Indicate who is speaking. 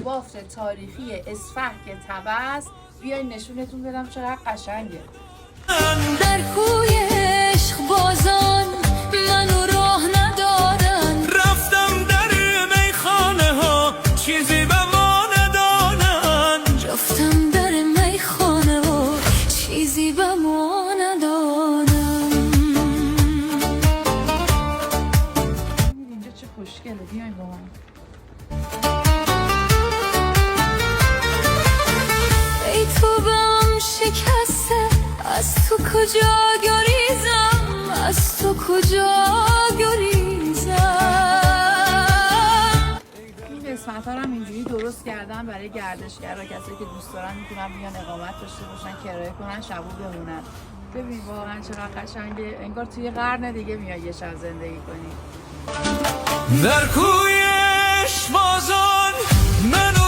Speaker 1: بافت تاریخی اسفح که تبس، بیاین نشونتون بدم چقدر قشنگه.
Speaker 2: در کوی عشق بازان منو راه ندادن، رفتم در میخانه ها چیزی به ما ندادن، رفتم در میخانه ها چیزی به ما ندادن.
Speaker 1: اینجا چه خوشگله، بیاین با من.
Speaker 2: ای تو بم شکسته، از تو کجا گریزم، از تو کجا گریزم.
Speaker 1: این قسمت ها رو هم اینجوری درست کردن برای گردشگرها، کسی که دوست دارن میتونن بیان اقامت داشته باشن، کرایه کنن، شبو بمونن. ببین واقعا چقدر قشنگه، انگار توی قرن دیگه میای یه شب زندگی کنی.
Speaker 2: در کوی عشق بازان من